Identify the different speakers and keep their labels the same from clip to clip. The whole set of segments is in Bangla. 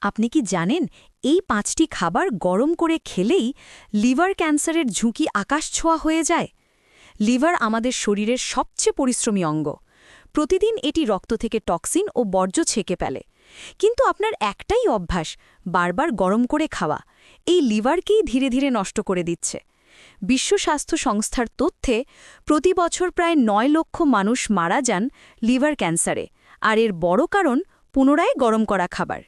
Speaker 1: আপনি কি জানেন এই ৫টি খাবার গরম করে খেলেই লিভার ক্যান্সারের ঝুঁকি আকাশছোঁয়া হয়ে যায়? লিভার আমাদের শরীরের সবচেয়ে পরিশ্রমী অঙ্গ। প্রতিদিন এটি রক্ত থেকে টক্সিন ও বর্জ্য ছেঁকে ফেলে। কিন্তু আপনার একটাই অভ্যাস, বারবার গরম করে খাওয়া, এই লিভারকেই ধীরে ধীরে নষ্ট করে দিচ্ছে। বিশ্ব স্বাস্থ্য সংস্থার তথ্যে প্রতি বছর প্রায় ৯ লক্ষ মানুষ মারা যান লিভার ক্যান্সারে, আর এর বড় কারণ পুনরায় গরম করা খাবার।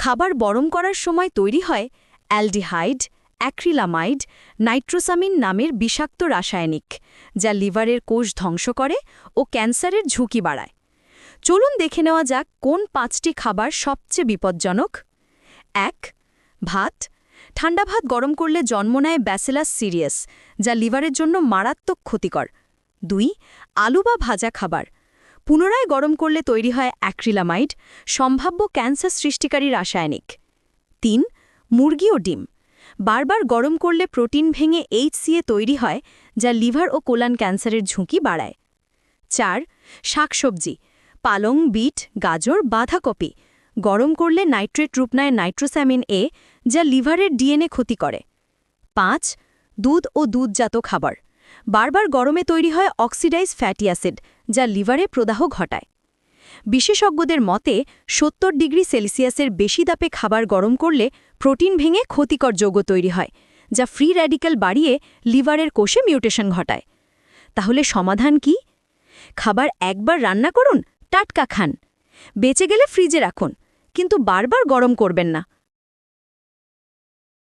Speaker 1: খাবার গরম করার সময় তৈরি হয় অ্যালডিহাইড, অ্যাক্রিলামাইড, নাইট্রোসামিন নামের বিষাক্ত রাসায়নিক, যা লিভারের কোষ ধ্বংস করে ও ক্যান্সারের ঝুঁকি বাড়ায়। চলুন দেখে নেওয়া যাক কোন ৫টি খাবার সবচেয়ে বিপজ্জনক। ১. ভাত। ঠান্ডা ভাত গরম করলে জন্ম নেয় ব্যাসিলাস সিরিয়াস, যা লিভারের জন্য মারাত্মক ক্ষতিকর। ২. আলু বা ভাজা খাবার। পুনরায় গরম করলে তৈরি হয় অ্যাক্রিলামাইড, সম্ভাব্য ক্যান্সার সৃষ্টিকারী রাসায়নিক। ৩. মুরগি ও ডিম। বারবার গরম করলে প্রোটিন ভেঙে HCA তৈরি হয়, যা লিভার ও কোলান ক্যান্সারের ঝুঁকি বাড়ায়। ৪. শাকসবজি। পালং, বিট, গাজর, বাঁধাকপি। গরম করলে নাইট্রেট রূপ নেয় নাইট্রোস্যামিন A, যা লিভারের DNA ক্ষতি করে। ৫. দুধ ও দুধজাত খাবার। বারবার গরমে তৈরি হয় অক্সিডাইজ ফ্যাটি অ্যাসিড, যা লিভারে প্রদাহ ঘটায়। বিশেষজ্ঞদের মতে ৭০ ডিগ্রি সেলসিয়াসের বেশি তাপে খাবার গরম করলে প্রোটিন ভেঙে ক্ষতিকর যৌগ তৈরি হয়, যা ফ্রি র্যাডিক্যাল বাড়িয়ে লিভারের কোষে মিউটেশন ঘটায়। তাহলে সমাধান কি? খাবার একবার রান্না করুন, টাটকা খান। বেঁচে গেলে ফ্রিজে রাখুন, কিন্তু বারবার গরম করবেন না।